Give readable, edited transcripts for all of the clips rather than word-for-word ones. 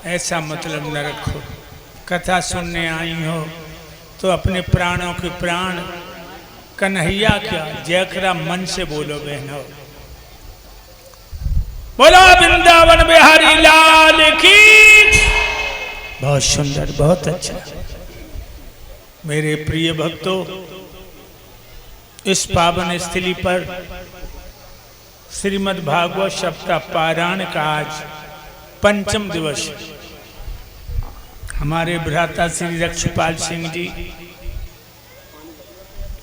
ऐसा मतलब न रखो। कथा सुनने आई हो तो अपने प्राणों के प्राण कन्हैया क्या जयकरा मन से बोलो बहनों। बोलो वृंदावन बिहारी लाल की। बहुत सुंदर, बहुत अच्छा। मेरे प्रिय भक्तों, इस पावन स्थली पर श्रीमद् भागवत सप्ताह पारायण का आज पंचम दिवस। हमारे भ्राता श्री रक्षपाल सिंह जी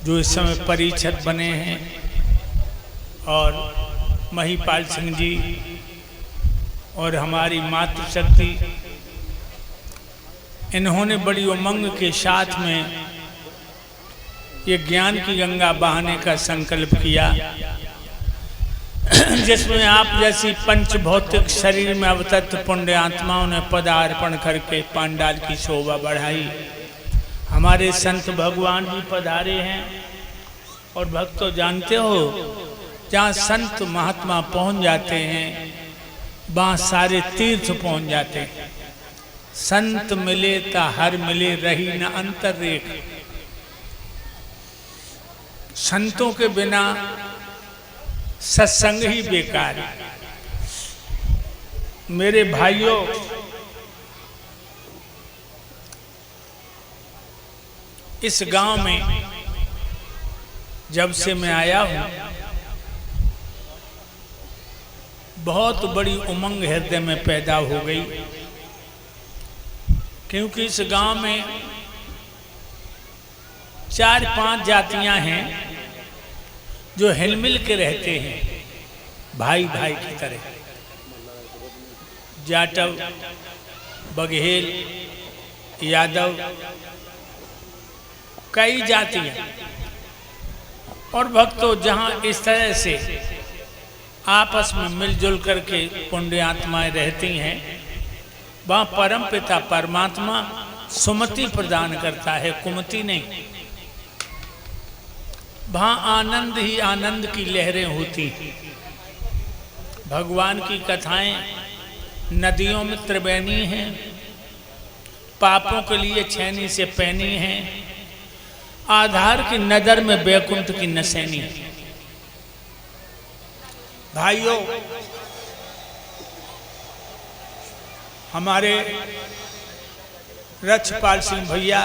जो इस समय परिषद बने हैं और महिपाल सिंह जी और हमारी मातृशक्ति, इन्होंने बड़ी उमंग के साथ में ये ज्ञान की गंगा बहाने का संकल्प किया, जिसमें आप जैसी पंच भौतिक शरीर में अवतत पुण्य आत्माओं ने पदार्पण करके पांडाल की शोभा बढ़ाई। हमारे संत भगवान भी पधारे हैं। और भक्तों जानते हो, जहाँ संत महात्मा पहुँच जाते हैं वहाँ सारे तीर्थ पहुँच जाते हैं। संत मिले ता हर मिले, रही न अंतर रेख। संतों के बिना सत्संग ही बेकार है। मेरे भाइयों, इस गांव में जब से मैं आया हूं, बहुत बड़ी उमंग हृदय में पैदा हो गई, क्योंकि इस गांव में 4-5 जातियां हैं जो हिलमिल के रहते हैं, भाई भाई की तरह। जाटव, बघेल, यादव, कई जातियां। और भक्तों, जहां इस तरह से आपस में मिलजुल करके पुण्य आत्माएं रहती हैं, वहां परम पिता परमात्मा सुमति प्रदान करता है, कुमति नहीं। वहां आनंद ही आनंद की लहरें होती। भगवान की कथाएं नदियों में त्रिवेणी हैं, पापों के लिए छैनी से पैनी हैं, आधार की नजर में बैकुंठ की नसैनी। भाइयों, हमारे रक्षपाल सिंह भैया,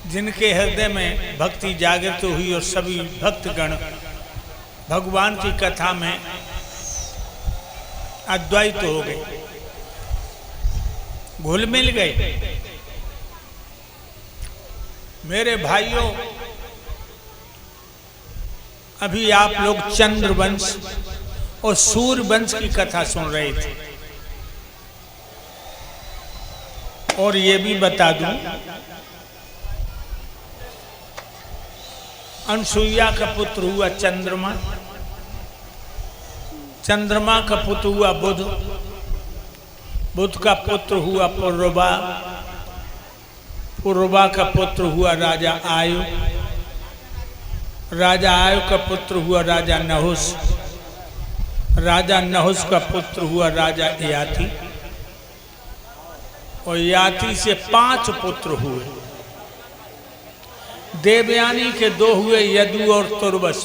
जिनके हृदय में भक्ति जागृत हुई और सभी भक्तगण भगवान की कथा में अद्वैत हो गए, घुल मिल गए। मेरे भाइयों, अभी आप लोग चंद्रवंश और सूर्यवंश की कथा सुन रहे थे। और ये भी बता दूं, अनसुईया का पुत्र हुआ चंद्रमा, चंद्रमा का पुत्र हुआ बुध, बुध का पुत्र हुआ पुरुरवा, पुरुरवा का पुत्र हुआ राजा आयु, राजा आयु का पुत्र हुआ राजा नहुस, राजा नहुस का पुत्र हुआ राजा याति, और याति से 5 पुत्र हुए। देवयानी के 2 हुए, यदु और तुर्वस।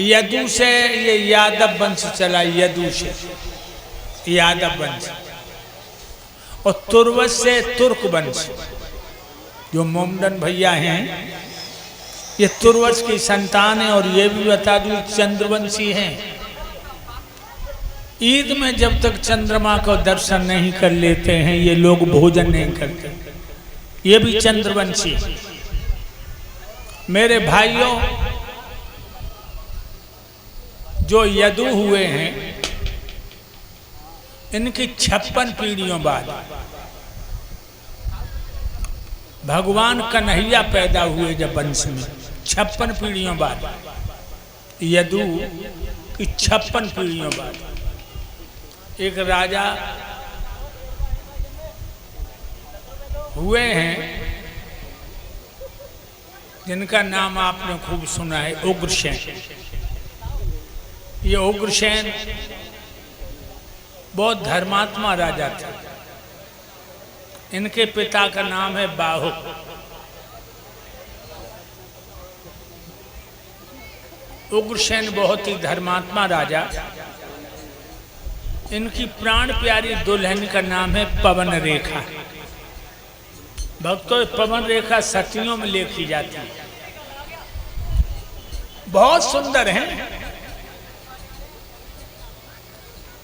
यदु से ये यादव वंश चला, यदु से यादव वंश, और तुर्वस से तुर्क वंश। जो मोमडन भैया हैं, ये तुर्वस की संतान है। और ये भी बता दूं, चंद्रवंशी हैं। ईद में जब तक चंद्रमा को दर्शन नहीं कर लेते हैं, ये लोग भोजन नहीं करते। ये भी चंद्रवंशी। मेरे भाइयों, जो यदु हुए हैं, इनकी 56 पीढ़ियों बाद भगवान कन्हैया पैदा हुए। जब वंश में 56 पीढ़ियों बाद, यदु की 56 पीढ़ियों बाद एक राजा हुए हैं, जिनका नाम आपने खूब सुना है, उग्रसेन। ये उग्रसेन बहुत धर्मात्मा राजा थे। इनके पिता का नाम है बाहु। उग्रसेन बहुत ही धर्मात्मा राजा। इनकी प्राण प्यारी दुल्हन का नाम है पवन रेखा। भक्तों, पवन रेखा सतियों में लिखी जाती है, बहुत सुंदर है।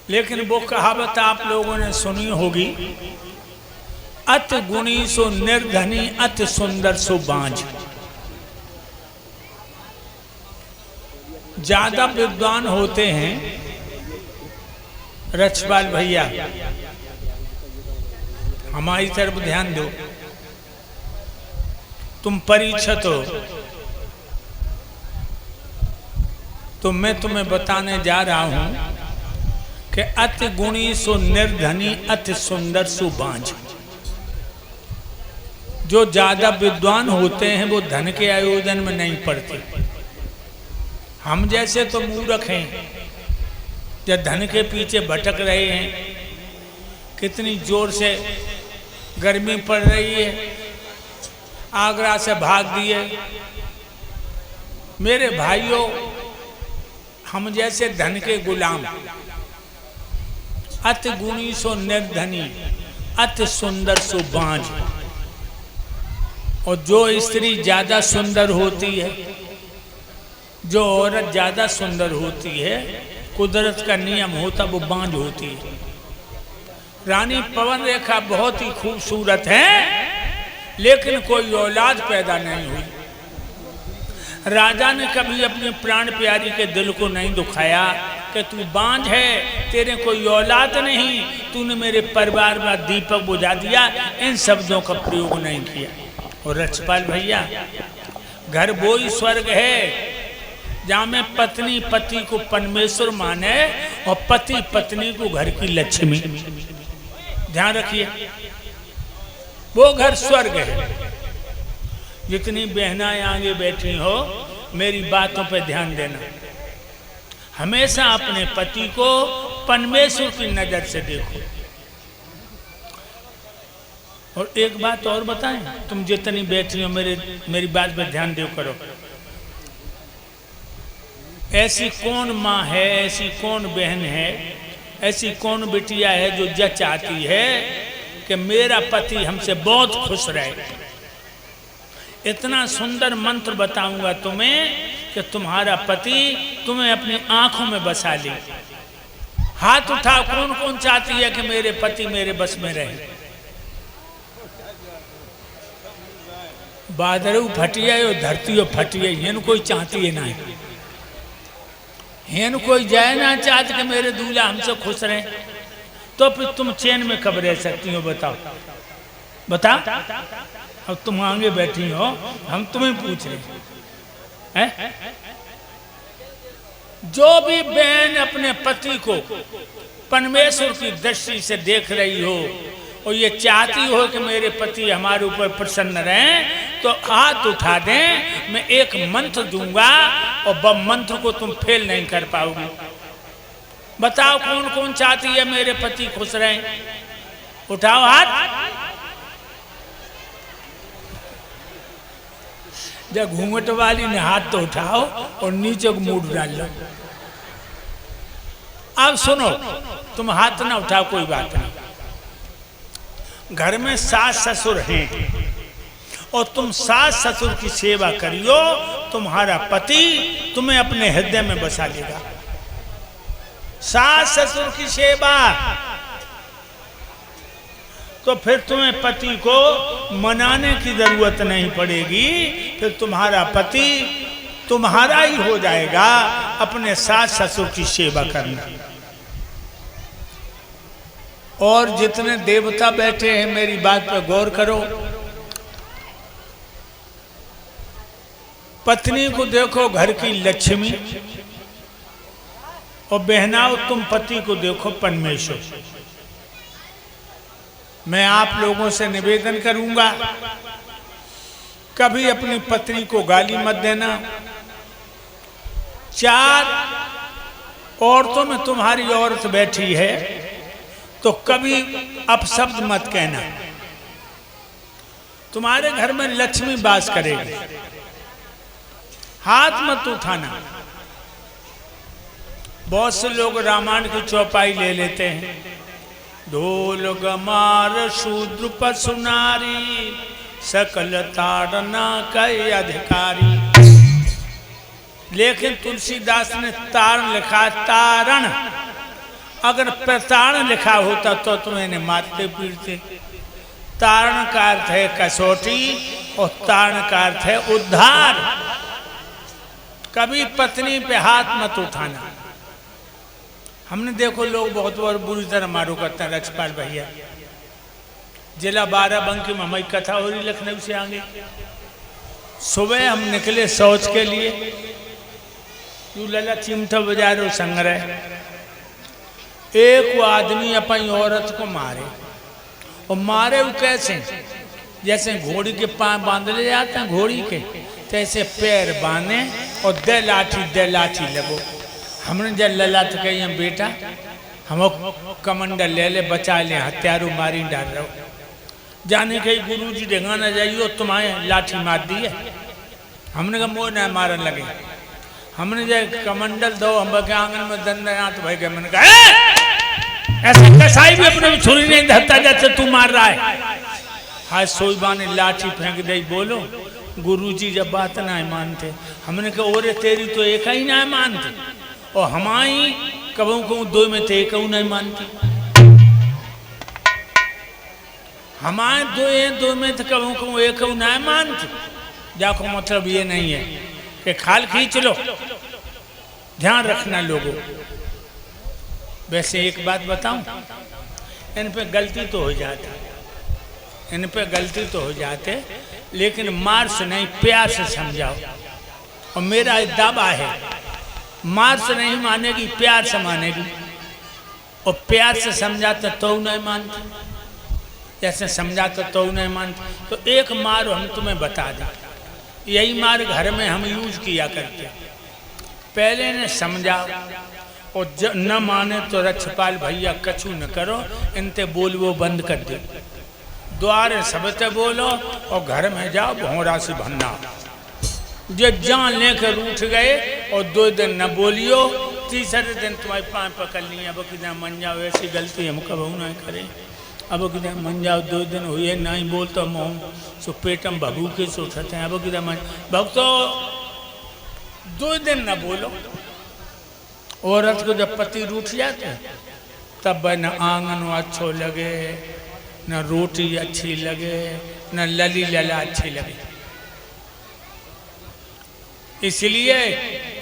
लेकिन वो कहावत आप लोगों ने सुनी होगी, अति गुणी सो निर्धनी, अति सुंदर सो बांझ। ज्यादा विद्वान होते हैं रछपाल भैया, हमारी तरफ ध्यान दो, तुम परीक्षित हो, तो मैं तुम्हें बताने जा रहा हूं कि अति गुणी सो निर्धनी, अति सुंदर सो बांझ। जो ज्यादा विद्वान होते हैं वो धन के आयोजन में नहीं पड़ते। हम जैसे तो मूर्ख हैं, जब धन के पीछे भटक रहे हैं। कितनी जोर से गर्मी पड़ रही है, आगरा से भाग दिए। मेरे भाइयों, हम जैसे धन के गुलाम, अति गुणी सो निर्धनी, अति सुंदर सो बांझ। और जो स्त्री ज्यादा सुंदर होती है, जो औरत ज्यादा सुंदर होती है, कुदरत का नियम होता वो बांझ होती है। रानी पवन रेखा बहुत ही खूबसूरत है, लेकिन कोई औलाद पैदा नहीं हुई। राजा ने कभी अपने प्राण प्यारी के दिल को नहीं दुखाया कि तू बांझ है, तेरे कोई औलाद नहीं, तूने मेरे परिवार में दीपक बुझा दिया। इन शब्दों का प्रयोग नहीं किया। और रछपाल भैया, घर वो ही स्वर्ग है जहाँ में पत्नी पति को परमेश्वर माने और पति पत्नी को घर की लक्ष्मी। ध्यान रखिए, वो घर स्वर्ग है। जितनी बहनाएं आगे बैठी हो, मेरी बातों पे ध्यान देना। हमेशा अपने पति को परमेश्वर की नजर से देखो। और एक बात और बताएं, तुम जितनी बैठी हो मेरी बात पे ध्यान दो करो। ऐसी कौन माँ है, ऐसी कौन बहन है, ऐसी कौन बिटिया है जो जज चाहती है कि मेरा पति हमसे बहुत खुश रहे। इतना सुंदर मंत्र बताऊंगा तुम्हें कि तुम्हारा पति तुम्हें अपनी आंखों में बसा ले। हाथ उठाओ, कौन कौन चाहती है कि मेरे पति मेरे बस में रहे। बादरू फटिया और धरती फटिया, हेन कोई चाहती है ना, हेन कोई जाए ना चाहते कि मेरे दूल्हा हमसे खुश रहे। तो फिर तुम चैन में कब रह सकती हो? बताओ बता। अब तुम आगे बैठी हो, हम तुम्हें पूछ रहे हैं। जो भी बहन अपने पति को परमेश्वर की दृष्टि से देख रही हो और ये चाहती हो कि मेरे पति हमारे ऊपर प्रसन्न रहें, तो हाथ उठा दें। मैं एक मंत्र दूंगा और वह मंत्र को तुम फेल नहीं कर पाओगी। बताओ कौन कौन चाहती है मेरे पति खुश रहें? उठाओ हाथ। जब घूंघट वाली ने हाथ तो उठाओ और नीचे को मूड डाल लो। अब सुनो, तुम हाथ ना उठाओ, कोई बात नहीं। घर में सास ससुर हैं और तुम सास ससुर की सेवा करियो, तुम्हारा पति तुम्हें अपने हृदय में बसा लेगा। सास ससुर की सेवा, तो फिर तुम्हें पति को मनाने की जरूरत नहीं पड़ेगी। फिर तुम्हारा पति तुम्हारा ही हो जाएगा अपने सास ससुर की सेवा करना। और जितने देवता बैठे हैं, मेरी बात पर गौर करो। पत्नी को देखो घर की लक्ष्मी, और बहनाओं तुम पति को देखो परमेश्वर। मैं आप लोगों से निवेदन करूंगा, कभी अपनी पत्नी को गाली मत देना। 4 औरतों में तुम्हारी औरत बैठी है तो कभी अपशब्द मत कहना। तुम्हारे घर में लक्ष्मी वास करेगी, हाथ मत उठाना। बहुत से लोग रामायण की चौपाई ले लेते हैं, ढोल गमार शूद्र पशु नारी सकल ताड़ना कई अधिकारी। लेकिन तुलसीदास ने तारण लिखा, तारण। अगर प्रतारण लिखा होता तो तुम्हें मारते पीटते। तारण का अर्थ है कसौटी और तारण का अर्थ है उद्धार। कभी पत्नी पे हाथ मत उठाना। हमने देखो लोग बहुत बुरी तरह मारो करते हैं। रक्षपाल भैया जिला बाराबंकी में हमारी कथा हो रही लखनऊ से आगे। सुबह हम निकले शौच के लिए, यू लला चिमटा बजा रहे संग्रह। एक वो आदमी अपनी औरत को मारे, और मारे वो कैसे, जैसे घोड़ी के पांव बांध ले जाते हैं घोड़ी के, तैसे पैर बांधे और दे लाठी लगो। हमने जब लला तो कही बेटा हम कमंडल ले ले, बचा ले, हत्यारू मारी डाल रहो। जाने कही गुरु जी ढंगाना जाइयो तुम्हारे लाठी मार दी है। हमने कहा मोह न मारन लगे। हमने जब कमंडल दो हम के आंगन में दंडनाथ भाई गए। मैंने कहा ऐसे कसाई भी अपने छुरी नहीं धरता जैसे तू मार रहा है। हाय सोईबा ने लाठी फेंक दे। बोलो गुरुजी जब बात ना मानते। हमने कहा ओरे तेरी तो एक ही ना मानते, और हमारी कबू कहूँ दो में थे एक नहीं मानती। हमारे दो में तो कबू कहूँ एक ना मानते। जाको मतलब ये नहीं है कि खाल खींच लो। ध्यान रखना लोगों। वैसे एक बात बताऊं, इन पे गलती तो हो जाती, इन पे गलती तो हो जाते, लेकिन मार से नहीं प्यार से समझाओ। और मेरा दावा है मार से नहीं मानेगी, प्यार से मानेगी। और प्यार से समझाते तो नहीं मानते, जैसे समझाते तो नहीं मानते। तो एक मार हम तुम्हें बता दें, यही मार घर में हम यूज किया करते। पहले ने समझाओ, और न माने तो रक्षपाल भैया कछु न करो, इनते बोल वो बंद कर दो। द्वारे सबते बोलो और घर में जाओ भौरा से भन्ना। जो जान लेकर उठ गए और 2 दिन न बोलियो, तीसरे दिन तुम्हारे पाँव पकड़ लिए। अब कितना मन जाओ, ऐसी गलती हम कबू ना करें। अब कितना मन जाओ 2 दिन हुए नहीं बोलता मोह सो पेटम भगू के सो उठते हैं। अब कितना मन भगतो 2 दिन न बोलो। औरत को जब पति रूठ जाते तब न आंगन अच्छो लगे, न रोटी अच्छी लगे, न लली लला अच्छी लगे। इसलिए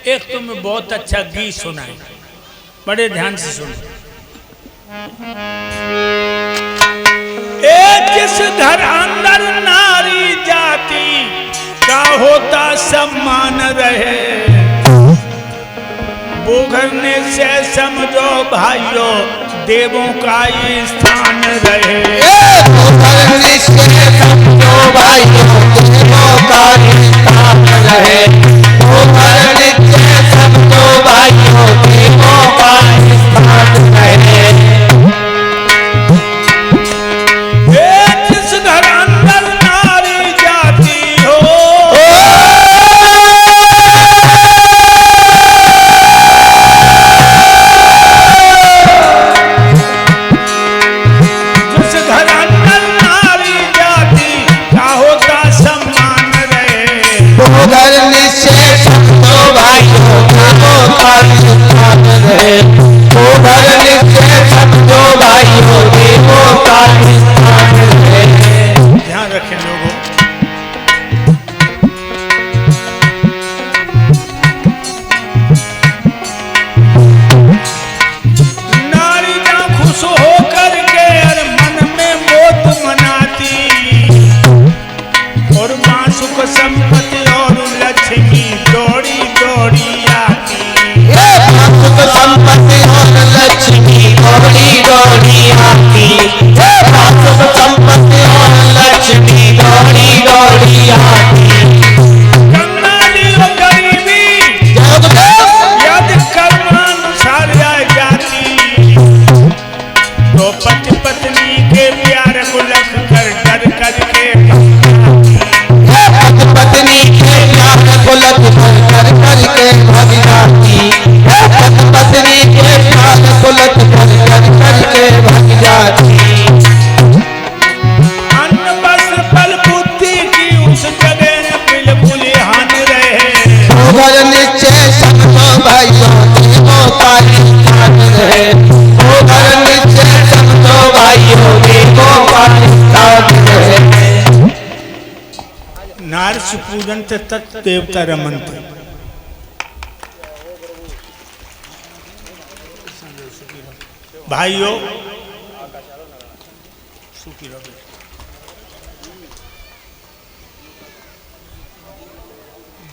एक तुम्हें बहुत अच्छा गीत सुनाए, बड़े ध्यान से सुनो। जिस घर अंदर नारी जाति का होता सम्मान रहे, वो घर में से समझो भाइयों देवों का ये स्थान रहे। वो घर में से समझो भाइयों देवों का ये स्थान रहे। वो घर में से समझो भाइयों देवों का ये स्थान रहे। जिस घर अंदर नारी जाती हो, घर में से तत् देवता रमन्ते। भाइयों, सुखी रहो।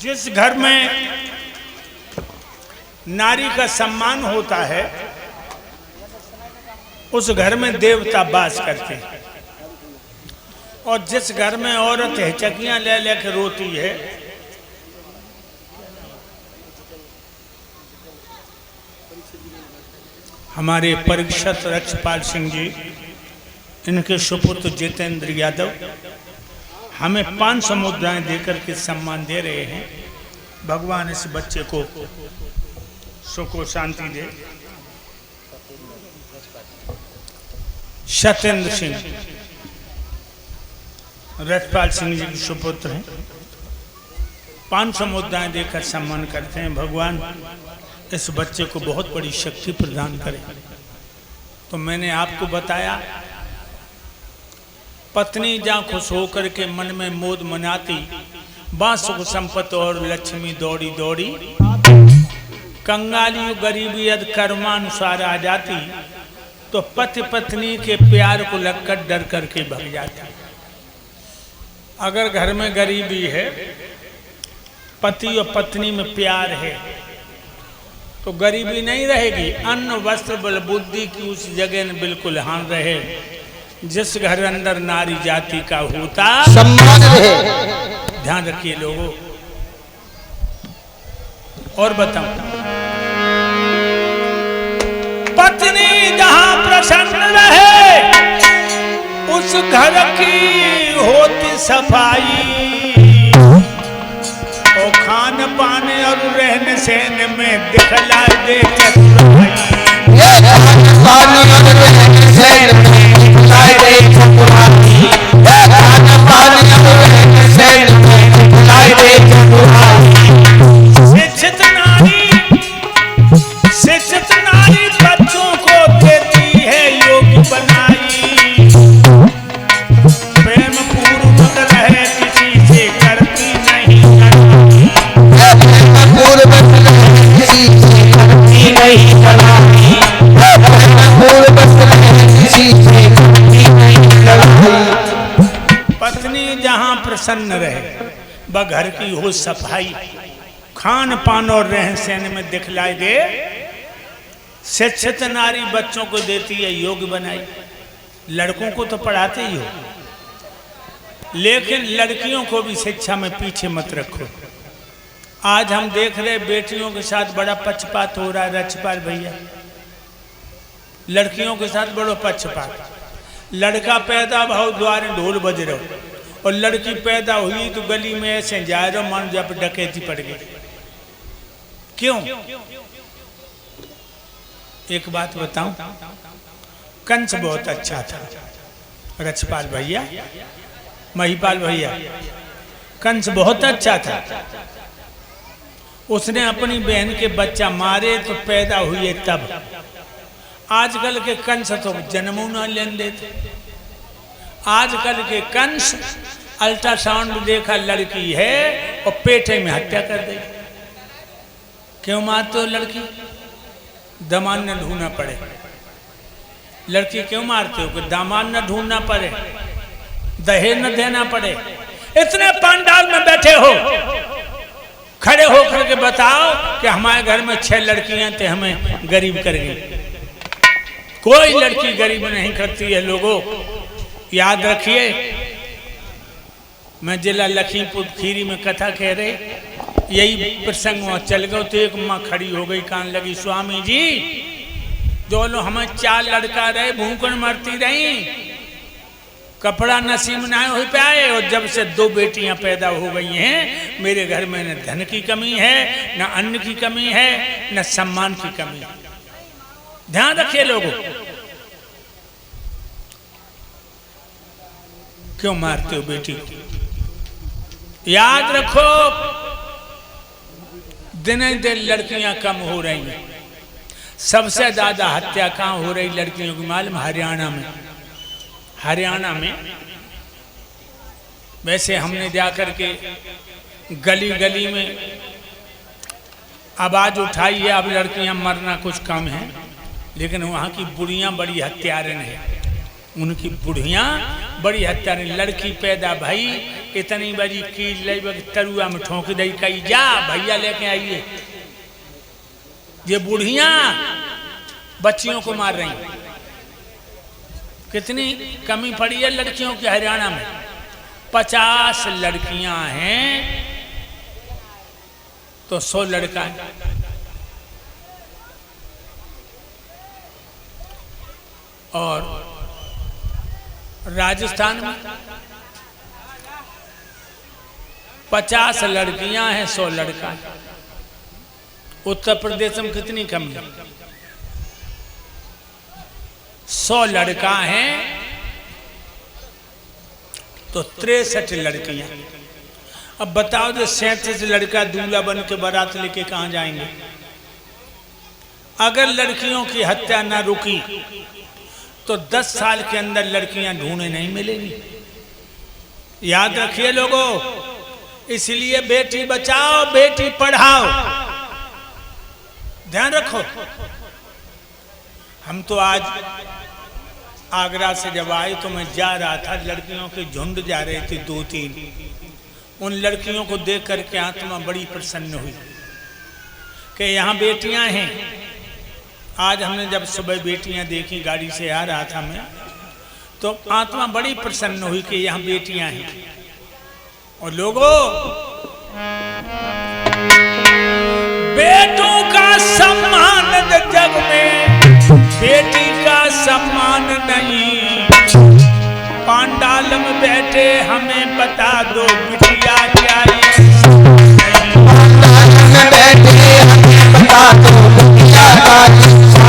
जिस घर में नारी का सम्मान होता है उस घर में देवता वास करते हैं, और जिस घर में औरत हिचकियां ले लेकर रोती है हमारे परीक्षित रक्षपाल सिंह जी, इनके सुपुत्र जितेंद्र यादव हमें 500 मुद्राएं देकर के सम्मान दे रहे हैं। भगवान इस बच्चे को सुख और शांति दे। सत्येंद्र सिंह रक्षपाल सिंह जी के सुपुत्र हैं, 500 मुद्राएं देकर सम्मान करते हैं। भगवान इस बच्चे को बहुत बड़ी शक्ति प्रदान करे। तो मैंने आपको बताया, पत्नी जहाँ खुश होकर के मन में मोद मनाती, बांस सुख संपत्ति और लक्ष्मी दौड़ी दौड़ी, कंगाली गरीबी यदि कर्मानुसार आ जाती तो पति पत्नी के प्यार को लगकर डर करके भाग जाती। अगर घर में गरीबी है, पति और पत्नी में प्यार है, तो गरीबी नहीं रहेगी। अन्न वस्त्र बल बुद्धि की उस जगह में बिल्कुल हान रहे। जिस घर अंदर नारी जाति का होता सम्मान रहे। ध्यान रखिए लोगों। और बताऊं, पत्नी जहां प्रसन्न रहे उस घर की होती सफाई, और खान पाने और रहने सहने में दिखला दे चतुराई। शिक्षित नारी बच्चों को देती है योग्य बनाई, प्रेम पूर्वक रहे किसी से करती नहीं पत्नी जहां प्रसन्न रहे, व घर की हो सफाई, खान पान और रहन सहन में दिखलाई दे। शिक्षित नारी बच्चों को देती है योग्य बनाई। लड़कों को तो पढ़ाते ही हो, लेकिन लड़कियों को भी शिक्षा में पीछे मत रखो। आज हम देख रहे बेटियों के साथ बड़ा पक्षपात हो रहा है। रक्षपाल भैया, लड़कियों के साथ बड़ो पक्षपात। लड़का पैदा भाव द्वार ढोल बज रहो, और लड़की पैदा हुई तो गली में ऐसे जा रहे मान जब डकैती पड़ गई। क्यों? एक बात बताऊं, कंस बहुत अच्छा था। रक्षपाल भैया, महिपाल भैया, कंस बहुत अच्छा था। उसने अपनी बहन के बच्चा मारे तो पैदा हुए तब। आजकल के कंस तो जन्मों न लेन देते। आजकल के कंस अल्ट्रासाउंड देखा लड़की है और पेटे में हत्या कर दे। क्यों मारते हो लड़की? दामाद न ढूंढना पड़े। लड़की क्यों मारते हो? कि दामाद न ढूंढना पड़े, दहेज न देना पड़े। इतने पंडाल में बैठे हो, खड़े होकर के बताओ कि हमारे घर में 6 लड़कियां थे, हमें गरीब कर गई। कोई लड़की गरीब नहीं करती है लोगों, याद रखिए। मैं जिला लखीमपुर खीरी में कथा कह रहे, यही प्रसंग वहां चल गए तो एक माँ खड़ी हो गई, कान लगी, स्वामी जी दोनों हमें 4 लड़का रहे, भूखन मरती रही, कपड़ा नसीब ना हो पाए, और जब से 2 बेटियां पैदा हो गई हैं, मेरे घर में न धन की कमी है, न अन्न की कमी है, न सम्मान की कमी है। ध्यान रखिए लोगों। क्यों मारते हो बेटी को? याद रखो, दिन दिन लड़कियां कम हो रही हैं। सबसे ज्यादा हत्या कहाँ हो रही लड़कियों की मालूम? हरियाणा में। हरियाणा में वैसे हमने जाकर के गली गली में आवाज उठाई है अब लड़कियां मरना कुछ कम है, लेकिन वहाँ की बुढ़ियाँ बड़ी हत्यारन है, उनकी बुढ़ियाँ बड़ी हत्यारन। लड़की पैदा भाई इतनी बड़ी कील ले तरुआ में ठोंक दई कही जा भैया लेके आइए। ये बुढ़ियाँ बच्चियों को मार रही। कितनी कमी पड़ी है लड़कियों की हरियाणा में। 50 लड़कियां हैं तो 100 लड़का है। और राजस्थान में 50 लड़कियां हैं 100 लड़का है। उत्तर प्रदेश में कितनी कमी है? 100 लड़का हैं तो 63 लड़कियां। अब बताओ जो 37 लड़का दूल्हा बन के बारात लेके कहां जाएंगे? अगर लड़कियों की हत्या ना रुकी तो 10 साल के अंदर लड़कियां ढूंढने नहीं मिलेंगी। याद रखिए लोगों, इसलिए बेटी बचाओ बेटी पढ़ाओ, ध्यान रखो। हम तो आज आगरा से जब आए तो मैं जा रहा था, लड़कियों के झुंड जा रहे थे 2-3। उन लड़कियों को देख करके आत्मा बड़ी प्रसन्न हुई कि यहाँ बेटियां हैं। आज हमने जब सुबह बेटियां देखी, गाड़ी से आ रहा था मैं, तो आत्मा बड़ी प्रसन्न हुई कि यहाँ बेटियां हैं। और लोगों, बेटों का सम्मान जग में, बेटी का सम्मान नहीं। पांडाल में बैठे हमें बता दो बिटिया क्या ये? पांडाल में बैठे हमें बता दो बिटिया क्या